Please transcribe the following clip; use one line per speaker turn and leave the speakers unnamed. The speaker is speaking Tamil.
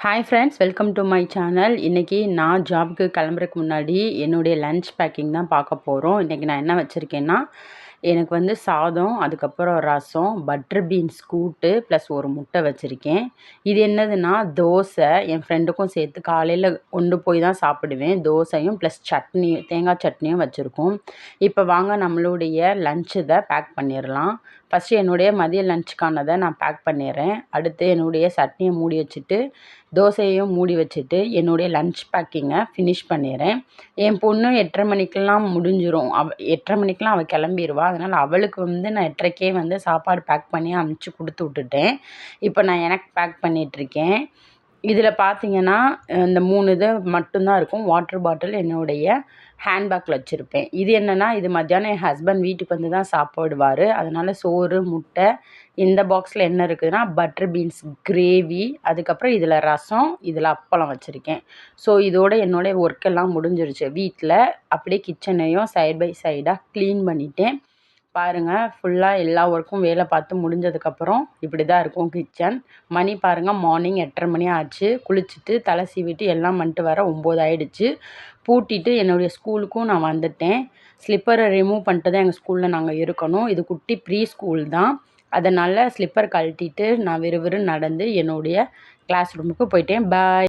Hi friends, welcome to my channel. இன்றைக்கி நான் ஜாபுக்கு கிளம்புறதுக்கு முன்னாடி என்னுடைய லன்ச் பேக்கிங் தான் பார்க்க போகிறோம். இன்றைக்கி நான் என்ன வச்சுருக்கேன்னா, எனக்கு வந்து சாதம், அதுக்கப்புறம் ரசம், பட்டர் பீன்ஸ் கூட்டு ப்ளஸ் ஒரு முட்டை வச்சுருக்கேன். இது என்னதுன்னா தோசை. என் ஃப்ரெண்டுக்கும் சேர்த்து காலையில் கொண்டு போய் தான் சாப்பிடுவேன். தோசையும் ப்ளஸ் சட்னி, தேங்காய் சட்னியும் வச்சுருக்கோம். இப்போ வாங்க நம்மளுடைய லன்ச் இதை பேக் பண்ணிடலாம். ஃபஸ்ட்டு என்னுடைய மதிய லன்ச்சுக்கானதை நான் பேக் பண்ணிடுறேன். அடுத்து என்னுடைய சட்னியை மூடி வச்சுட்டு, தோசையையும் மூடி வச்சுட்டு, என்னுடைய லன்ச் பேக்கிங்கை ஃபினிஷ் பண்ணிடுறேன். என் பொண்ணு 8:30 மணிக்கெல்லாம் முடிஞ்சிடும். 8:30 மணிக்கெலாம் அவள் கிளம்பிடுவா. அதனால் அவளுக்கு வந்து நான் 8:30க்கே வந்து சாப்பாடு பேக் பண்ணி அனுப்பிச்சி கொடுத்து விட்டுட்டேன். இப்போ நான் எனக்கு பேக் பண்ணிகிட்ருக்கேன். இதில் பார்த்தீங்கன்னா இந்த 3 இது மட்டும்தான் இருக்கும். வாட்டர் பாட்டில் என்னுடைய ஹேண்ட்பேக்கில் வச்சுருப்பேன். இது என்னென்னா, இது மத்தியானம் என் ஹஸ்பண்ட் வீட்டுக்கு வந்து தான் சாப்பிடுவார். அதனால் சோறு, முட்டை. இந்த பாக்ஸில் என்ன இருக்குதுன்னா பட்டர் பீன்ஸ் கிரேவி, அதுக்கப்புறம் இதில் ரசம், இதில் அப்பளம் வச்சுருக்கேன். ஸோ இதோட என்னோடய ஒர்க் எல்லாம் முடிஞ்சிருச்சு. வீட்டில் அப்படியே கிச்சனையும் சைட் பை சைடாக க்ளீன் பண்ணிட்டேன். பாருங்கள், ஃபுல்லாக எல்லா ஒர்க்கும் வேலை பார்த்து முடிஞ்சதுக்கப்புறம் இப்படி தான் இருக்கும் கிச்சன். மணி பாருங்கள், மார்னிங் 8:30 மணி ஆச்சு. குளிச்சுட்டு தலை சீவிட்டு எல்லாம் பண்ணிட்டு வர 9 ஆகிடுச்சு. பூட்டிட்டு என்னுடைய ஸ்கூலுக்கும் நான் வந்துட்டேன். ஸ்லிப்பரை ரிமூவ் பண்ணிட்டு தான் எங்கள் ஸ்கூலில் நாங்கள் இருக்கணும். இது குட்டி ப்ரீ ஸ்கூல் தான். அதனால் ஸ்லிப்பர் கழட்டிட்டு நான் விறுவிறுன்னு நடந்து என்னுடைய கிளாஸ் ரூமுக்கு போயிட்டேன். பாய்.